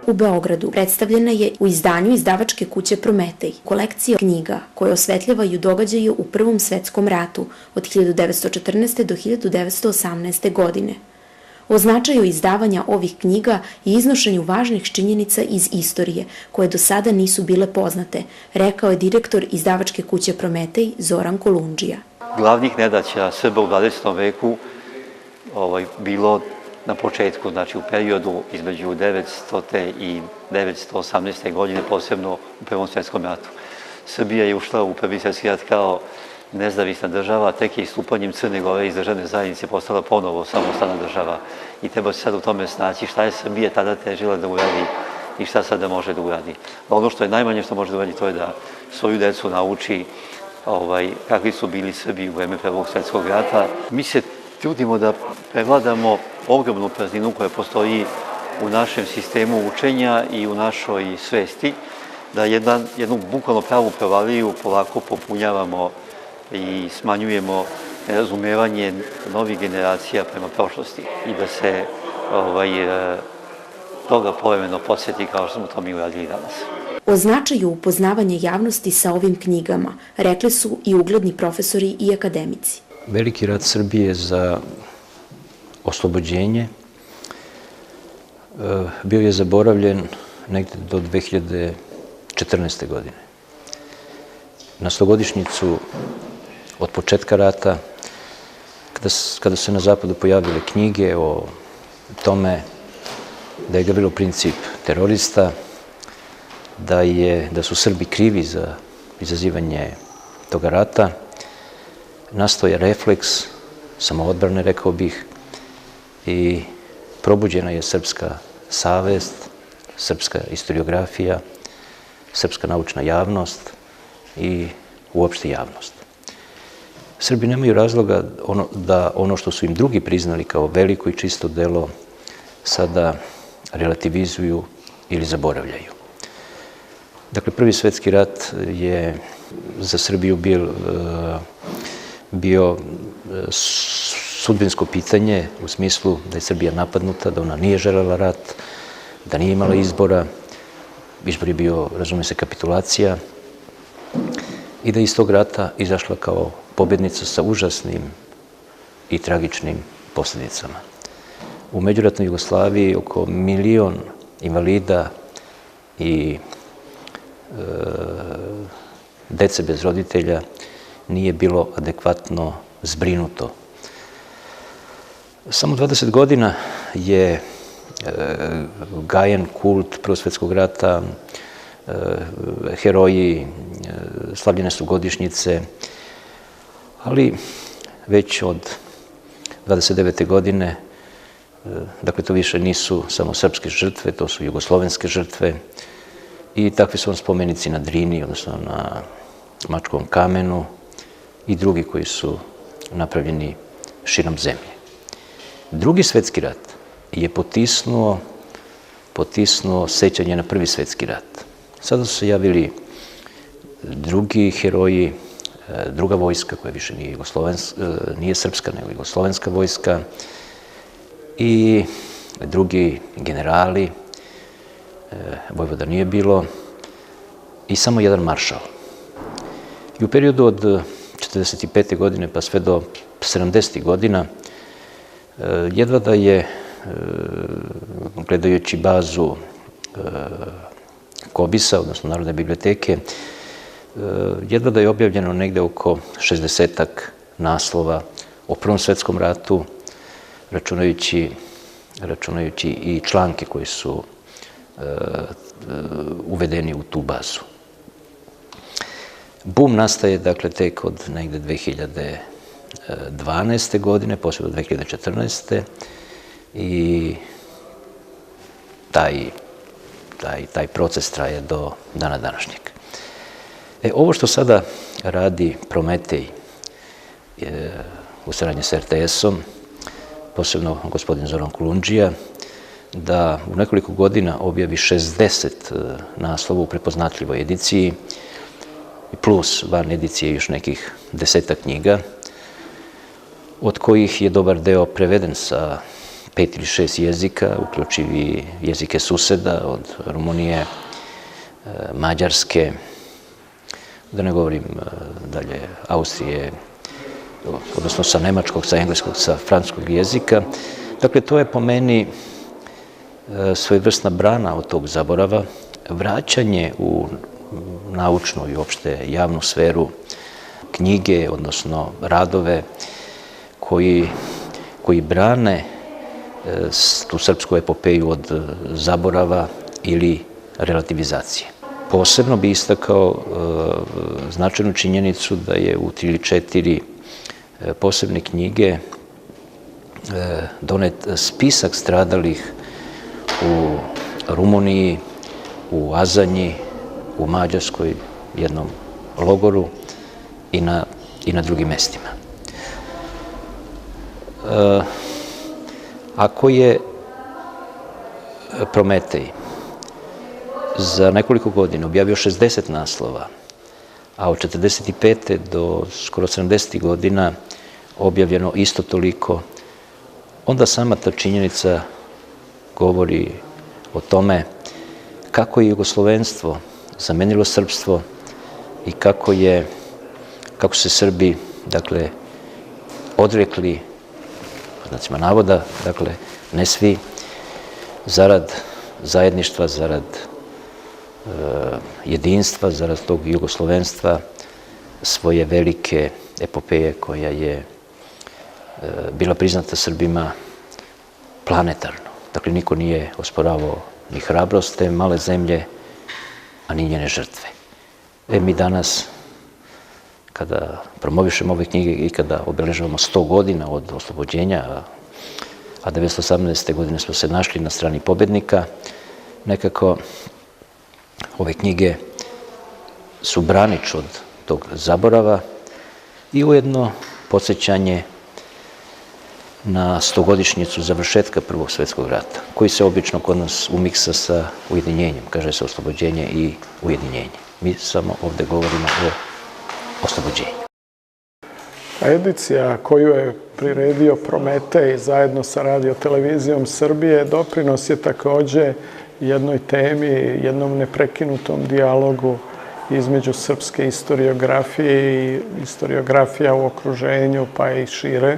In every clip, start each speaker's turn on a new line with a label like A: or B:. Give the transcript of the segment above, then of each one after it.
A: u Beogradu predstavljena je u izdanju izdavačke kuće Prometej, kolekcija knjiga koje osvetljavaju događaje u Prvom svetskom ratu od 1914. do 1918. godine. O značaju izdavanja ovih knjiga i iznošenju važnih činjenica iz istorije, koje do sada nisu bile poznate, rekao je direktor izdavačke kuće Prometej Zoran Kolundžija.
B: Glavnih nedaća Srba u 20. veku bilo na početku, znači u periodu između 900. i 918. godine, posebno u Prvom svjetskom ratu. Srbija je ušla u Prvi svjetski rat kao nezavisna država, tek je istupanjem Crne Gore iz državne zajednice postala ponovo samostalna država i treba se sad u tome snaći šta je Srbija tada težila da uradi i šta sada može da uradi. Ono što je najmanje što može da uradi, to je da svoju decu nauči kakvi su bili Srbi u vreme Prvog svjetskog rata. Mi se trudimo da prevladamo ogromnu prazninu koja postoji u našem sistemu učenja i u našoj svesti, da jednu bukvalno pravu provaliju polako popunjavamo i smanjujemo razumevanje novih generacija prema prošlosti i da se toga povremeno podsjeti kao što smo to mi uradili danas.
A: O značaju upoznavanja javnosti sa ovim knjigama rekli su i ugledni profesori i akademici.
C: Veliki rat Srbije za oslobođenje bio je zaboravljen negde do 2014. godine. Na 100-godišnjicu od početka rata, kada su na zapadu pojavile knjige o tome da je Gavrilo Princip terorista, da su Srbi krivi za izazivanje toga rata, nastao je refleks samoodbrane, rekao bih, i probuđena je srpska savest, srpska istoriografija, srpska naučna javnost i uopšte javnost. Srbi nemaju razloga da ono što su im drugi priznali kao veliko i čisto delo sada relativizuju ili zaboravljaju. Dakle, Prvi svjetski rat je za Srbiju bio sudbinsko pitanje u smislu da je Srbija napadnuta, da ona nije želela rat, da nije imala izbora. Izbor je bio, razume se, kapitulacija i da je iz tog rata izašla kao pobednica sa užasnim i tragičnim posljedicama. U međuratnoj Jugoslaviji oko 1 milion invalida i dece bez roditelja nije bilo adekvatno zbrinuto. Samo 20 godina je gajen kult Prvog svjetskog rata, heroji, slavljene su godišnjice, ali već od 29. godine, dakle to više nisu samo srpske žrtve, to su jugoslovenske žrtve i takvi su vam spomenici na Drini, odnosno na Mačkovom kamenu i drugi koji su napravljeni širom zemlje. Drugi svjetski rat je potisnuo sećanje na Prvi svjetski rat. Sada su se javili drugi heroji, druga vojska koja više nije srpska, nego jugoslovenska vojska i drugi generali, vojvoda nije bilo, i samo jedan maršal. I u periodu od 1945. godine pa sve do 70. godina jedva da je, gledajući bazu Kobisa, odnosno Narodne biblioteke, jedva da je objavljeno negde oko 60-ak naslova o Prvom svjetskom ratu, računajući i članke koji su uvedeni u tu bazu. Bum nastaje, dakle, tek od negde 2012. godine, posebno 2014. i taj proces traje do dana današnjeg. Ovo što sada radi Prometej u saradnji s RTS-om, posebno gospodin Zoran Kolundžija, da u nekoliko godina objavi 60 naslova u prepoznatljivoj ediciji, plus van edicije još nekih 10 knjiga, od kojih je dobar deo preveden sa 5 ili 6 jezika, uključivi jezike suseda od Rumunije, Mađarske, da ne govorim dalje, Austrije, odnosno sa nemačkog, sa engleskog, sa francuskog jezika. Dakle, to je po meni svojevrsna brana od tog zaborava, vraćanje u naučnu i uopšte javnu sferu knjige, odnosno radove koji brane tu srpsku epopeju od zaborava ili relativizacije. Posebno bi istakao značajnu činjenicu da je u 3 ili 4 posebne knjige donet spisak stradalih u Rumuniji, u Azanji, u Mađarskoj, jednom logoru i na drugim mestima. Ako je Prometej za nekoliko godina objavio 60 naslova, a od 45. do skoro 70. godina objavljeno isto toliko, onda sama ta činjenica govori o tome kako je jugoslovenstvo zamenilo srpstvo i kako se Srbi, dakle, odrekli, znacima navoda, dakle, ne svi, zarad zajedništva, zarad jedinstva, zarad tog jugoslovenstva, svoje velike epopeje koja je bila priznata Srbima planetarno. Dakle, niko nije osporavao ni hrabrost te male zemlje, a ni njene žrtve. Mi danas, kada promovišemo ove knjige i kada obeležavamo 100 godina od oslobođenja, a 1918. godine smo se našli na strani pobednika, nekako ove knjige su branič od tog zaborava i ujedno podsjećanje na 100-godišnjicu završetka Prvog svetskog rata, koji se obično kod nas umiksa sa ujedinjenjem, kaže se oslobođenje i ujedinjenje. Mi samo ovde govorimo o oslobođenju.
D: Edicija koju je priredio Prometej zajedno sa Radio-televizijom Srbije doprinos je takođe jednoj temi, jednom neprekinutom dijalogu između srpske istoriografije i istoriografija u okruženju, pa i šire,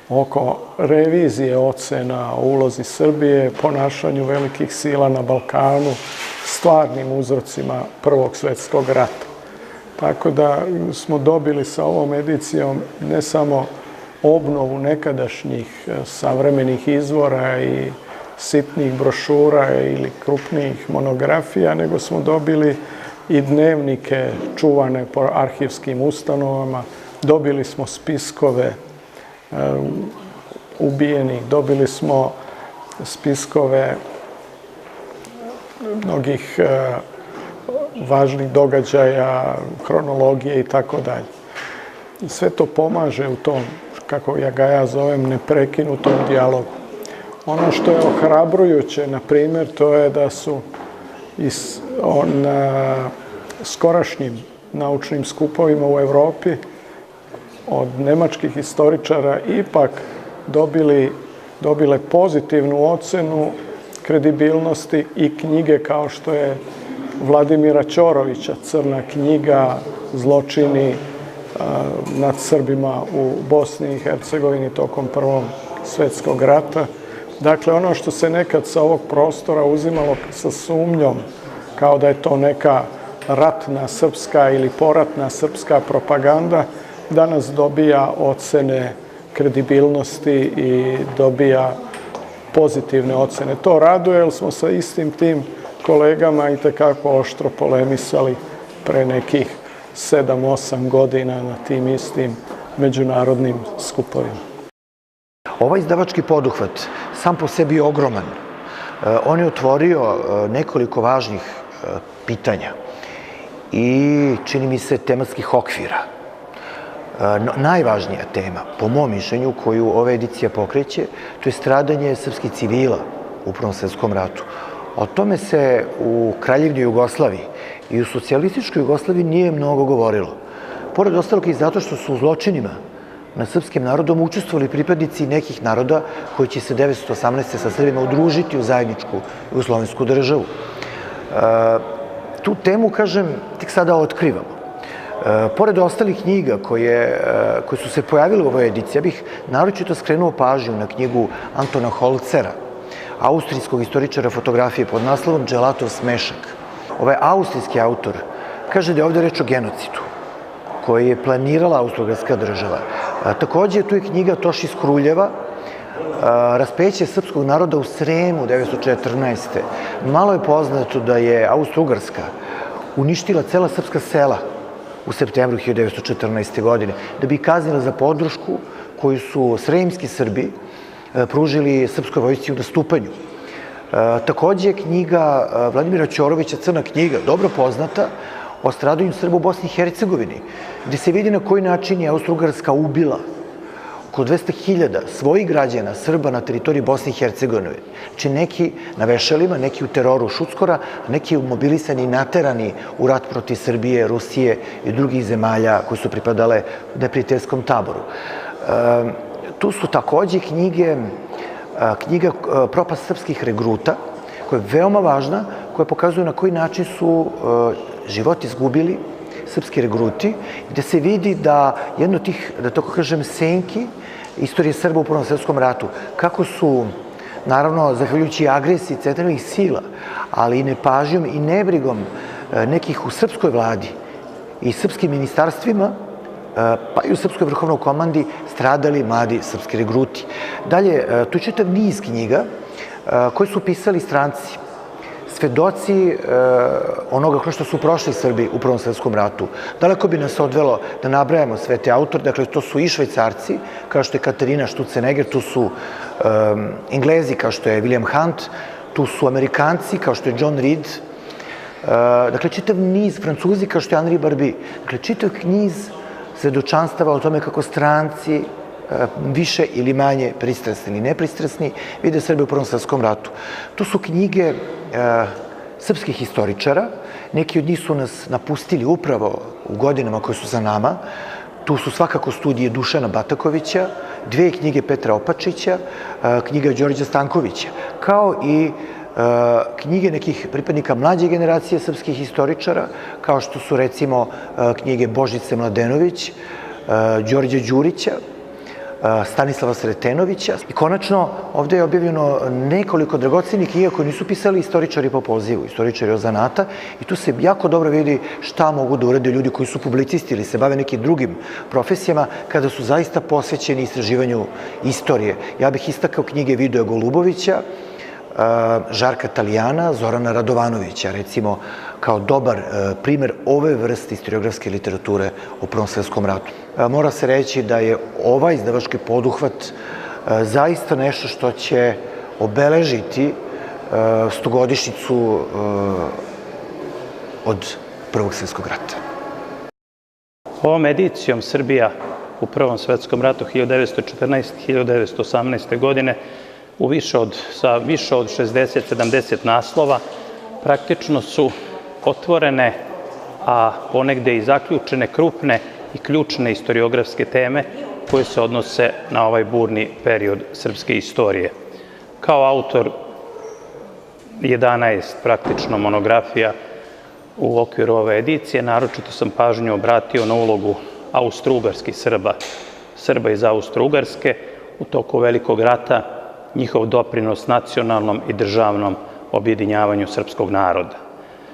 D: oko revizije ocena o ulozi Srbije, ponašanju velikih sila na Balkanu, stvarnim uzrocima Prvog svetskog rata. Tako da smo dobili sa ovom edicijom ne samo obnovu nekadašnjih savremenih izvora i sitnih brošura ili krupnijih monografija, nego smo dobili i dnevnike čuvane po arhivskim ustanovama, dobili smo spiskove ubijenih, dobili smo spiskove mnogih važnih događaja, hronologije i tako dalje. Sve to pomaže u tom, kako ga ja zovem, neprekinutom dijalogu. Ono što je ohrabrujuće, na primjer, to je da su na skorašnjim naučnim skupovima u Evropi od nemačkih istoričara ipak dobile pozitivnu ocenu kredibilnosti i knjige kao što je Vladimira Ćorovića, Crna knjiga, zločini nad Srbima u Bosni i Hercegovini tokom Prvog svetskog rata. Dakle, ono što se nekad sa ovog prostora uzimalo sa sumnjom, kao da je to neka ratna srpska ili poratna srpska propaganda, danas dobija ocene kredibilnosti i dobija pozitivne ocene. To raduje, jer smo sa istim tim kolegama i tekako oštro polemisali pre nekih 7-8 godina na tim istim međunarodnim skupovima.
E: Ovaj izdavački poduhvat sam po sebi je ogroman. On je otvorio nekoliko važnih pitanja i, čini mi se, tematskih okvira. Najvažnija tema, po mom mišljenju, koju ova edicija pokreće, to je stradanje srpskih civila u Prvom svetskom ratu. O tome se u Kraljevini Jugoslaviji i u socijalističkoj Jugoslaviji nije mnogo govorilo. Pored ostalog i zato što su u zločinima nad srpskim narodom učestvovali pripadnici nekih naroda koji će se 1918. sa Srbima udružiti u zajedničku jugoslovensku državu. Tu temu, kažem, tek sada otkrivamo. Pored ostalih knjiga koje su se pojavile u ovoj ediciji, ja bih naročito skrenuo pažnju na knjigu Antona Holcera, austrijskog istoričara fotografije pod naslovom Dželatov smešak. Ovaj austrijski autor kaže da je ovde reč o genocidu koji je planirala Austro-Ugarska država. Takođe, tu je knjiga Toši Skruljeva, Raspeće srpskog naroda u Sremu 1914. Malo je poznato da je Austro-Ugarska uništila cela srpska sela u septembru 1914. godine, da bi kaznila za podršku koju su sremski Srbi pružili srpskoj vojsci u nastupanju. Takođe je knjiga Vladimira Ćorovića, Crna knjiga, dobro poznata, o stradanju Srba u Bosni i Hercegovini, gde se vidi na koji način je Austro-Ugarska ubila oko 200.000 svojih građana, Srba na teritoriji Bosne i Hercegovine. Znači neki na vešalima, neki u teroru Šuckora, neki mobilisani i naterani u rat protiv Srbije, Rusije i drugih zemalja koji su pripadale neprijateljskom taboru. Tu su takođe knjiga Propast srpskih regruta, koja je veoma važna, koja pokazuje na koji način su život izgubili srpski regruti, gde se vidi da jedno od tih, da tako kažem, senki istorije Srba u Prvom svetskom ratu, kako su, naravno, zahvaljujući agresiji centralnih sila, ali i nepažnjom i nebrigom nekih u srpskoj vladi i srpskim ministarstvima, pa i u srpskoj vrhovnoj komandi, stradali mladi srpski regruti. Dalje, tu je čitav niz knjiga koji su pisali stranci, svedoci onoga kroz što su prošli Srbi u Prvom svetskom ratu. Daleko bi nas odvelo da nabrajamo sve te autore, dakle to su i Švajcarci, kao što je Katarina Stutzenegger, tu su Englezi kao što je William Hunt, tu su Amerikanci kao što je John Reed, dakle čitav niz Francuzi kao što je Henri Barbi, dakle čitav niz svedočanstava o tome kako stranci više ili manje pristrasni ili nepristrasni vide Srbe u Prvom svetskom ratu. Tu su knjige srpskih historičara, neki od njih su nas napustili upravo u godinama koje su za nama. Tu su svakako studije Dušana Batakovića, dve knjige Petra Opačića, knjiga Đorđa Stankovića, kao i knjige nekih pripadnika mlađe generacije srpskih historičara, kao što su recimo knjige Božice Mladenović, Đorđa Đurića, Stanislava Sretenovića. I konačno, ovde je objavljeno nekoliko dragocenih knjiga koje nisu pisali istoričari po pozivu, istoričari od zanata, i tu se jako dobro vidi šta mogu da urade ljudi koji su publicisti ili se bave nekim drugim profesijama kada su zaista posvećeni istraživanju istorije. Ja bih istakao knjige Vidoja Golubovića, Žarka Talijana, Zorana Radovanovića, recimo, kao dobar primer ove vrste historiografske literature u Prvom svetskom ratu. Mora se reći da je ovaj izdavački poduhvat zaista nešto što će obeležiti stogodišnjicu od Prvog svjetskog rata.
F: Ovom edicijom Srbija u Prvom svetskom ratu 1914-1918. godine sa više od 60-70 naslova praktično su otvorene, a ponegde i zaključene krupne i ključne istoriografske teme koje se odnose na ovaj burni period srpske istorije. Kao autor 11 praktično monografija u okviru ove edicije, naročito sam pažnju obratio na ulogu austro-ugarskih Srba, Srba iz Austro-Ugarske u toku Velikog rata, njihov doprinos nacionalnom i državnom objedinjavanju srpskog naroda.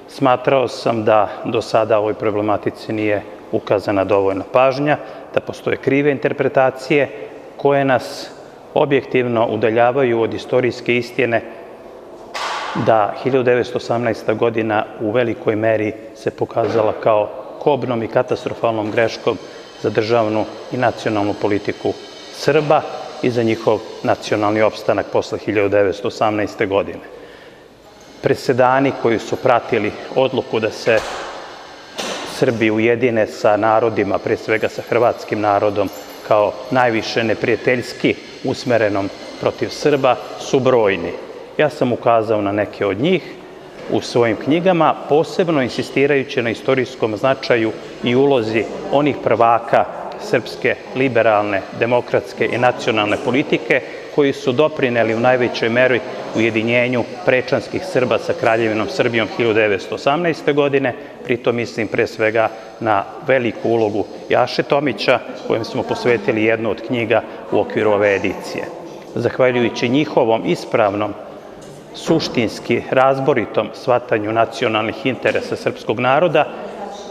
F: Smatrao sam da do sada ovoj problematici nije ukazana dovoljna pažnja, da postoje krive interpretacije koje nas objektivno udaljavaju od istorijske istine da 1918. godina u velikoj meri se pokazala kao kobnom i katastrofalnom greškom za državnu i nacionalnu politiku Srba i za njihov nacionalni opstanak posle 1918. godine. Presedani koji su pratili odluku da se Srbi ujedine sa narodima, pre svega sa hrvatskim narodom, kao najviše neprijateljski usmerenom protiv Srba, su brojni. Ja sam ukazao na neke od njih u svojim knjigama, posebno insistirajući na istorijskom značaju i ulozi onih prvaka srpske liberalne, demokratske i nacionalne politike koji su doprineli u najvećoj meri ujedinjenju prečanskih Srba sa Kraljevinom Srbijom 1918. godine. Pritom mislim pre svega na veliku ulogu Jaše Tomića, kojem smo posvetili jednu od knjiga u okviru ove edicije. Zahvaljujući njihovom ispravnom, suštinski razboritom shvatanju nacionalnih interesa srpskog naroda,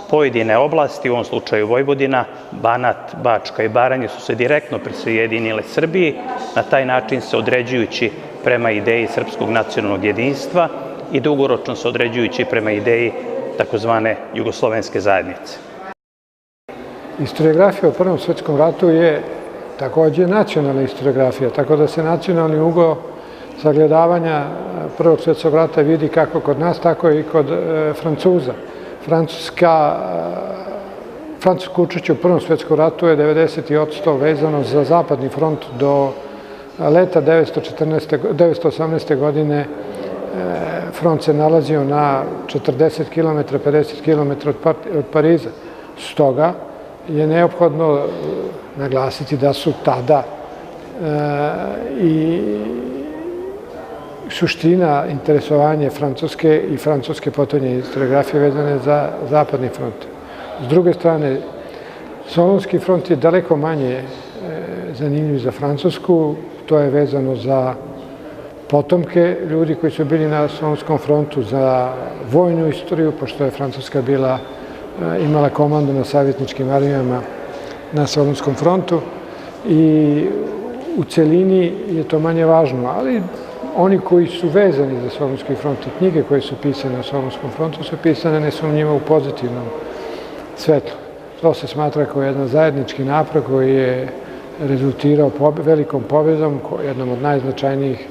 F: pojedine oblasti, u ovom slučaju Vojvodina, Banat, Bačka i Baranje, su se direktno prisajedinile Srbiji, na taj način se određujući prema ideji srpskog nacionalnog jedinstva i dugoročno se određujući prema ideji takozvane jugoslovenske zajednice.
G: Historiografija u Prvom svetskom ratu je takođe nacionalna historiografija, tako da se nacionalni ugao sagledavanja Prvog svjetskog rata vidi kako kod nas, tako i kod Francuza. Francusko učešće u Prvom svjetskom ratu je 90% vezano za zapadni front. Do leta 1918. godine front se nalazio na 40 km, 50 km od Pariza. Stoga je neophodno naglasiti da su tada i suština interesovanja Francuske i francuske potonje historiografije vezane za zapadni front. S druge strane, Solunski front je daleko manje zanimljiv za Francusku, to je vezano za potomke ljudi koji su bili na Solunskom frontu, za vojnu istoriju, pošto je Francuska imala komandu na savjetničkim armijama na Solunskom frontu i u celini je to manje važno, ali oni koji su vezani za Solunski front i knjige koje su pisane o Solunskom frontu su pisane nesumnjivo u pozitivnom svetlu. To se smatra kao jedan zajednički napor koji je rezultirao velikom pobjedom, jednom od najznačajnijih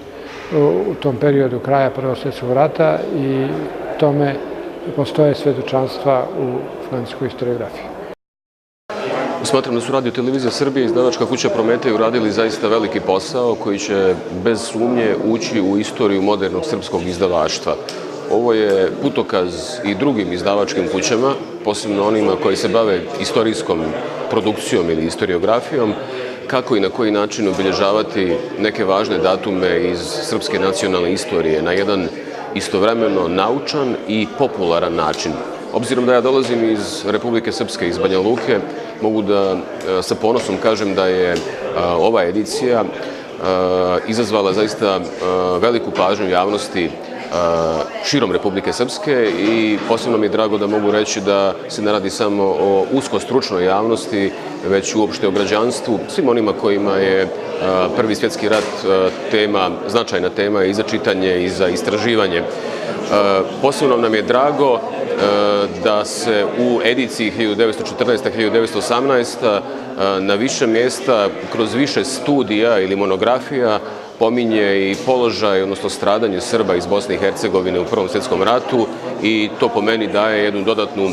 G: u tom periodu kraja Prvog svjetskog rata i tome postoje svedočanstva u francuskoj historiografiji.
H: Smatram da su Radio Televizija Srbije i izdavačka kuća Prometej uradili zaista veliki posao koji će bez sumnje ući u istoriju modernog srpskog izdavaštva. Ovo je putokaz i drugim izdavačkim kućama, posebno onima koji se bave istorijskom produkcijom ili historiografijom, kako i na koji način obilježavati neke važne datume iz srpske nacionalne istorije na jedan istovremeno naučan i popularan način. Obzirom da ja dolazim iz Republike Srpske, iz Banja Luke, mogu da sa ponosom kažem da je ova edicija izazvala zaista veliku pažnju javnosti širom Republike Srpske i posebno mi je drago da mogu reći da se ne radi samo o usko stručnoj javnosti, već uopšte o građanstvu, svim onima kojima je Prvi svjetski rat značajna tema i za čitanje i za istraživanje. Posebno nam je drago da se u ediciji 1914-1918 na više mjesta, kroz više studija ili monografija, pominje i položaj, odnosno stradanje Srba iz Bosne i Hercegovine u Prvom svjetskom ratu i to po meni daje jednu dodatnu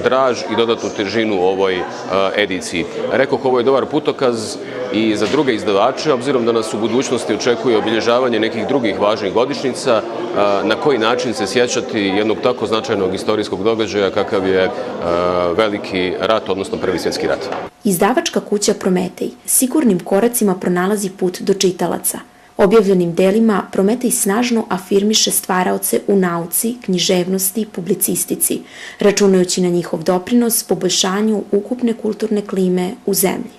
H: draž i dodatnu težinu ovoj ediciji. Rekoh, ovo je dobar putokaz i za druge izdavače, obzirom da nas u budućnosti očekuje obilježavanje nekih drugih važnih godišnjica, na koji način se sjećati jednog tako značajnog istorijskog događaja kakav je Veliki rat, odnosno Prvi svjetski rat.
A: Izdavačka kuća Prometej sigurnim koracima pronalazi put do čitalaca. Objavljenim delima Prometej snažno afirmiše stvaraoce u nauci, književnosti, publicistici, računajući na njihov doprinos poboljšanju ukupne kulturne klime u zemlji.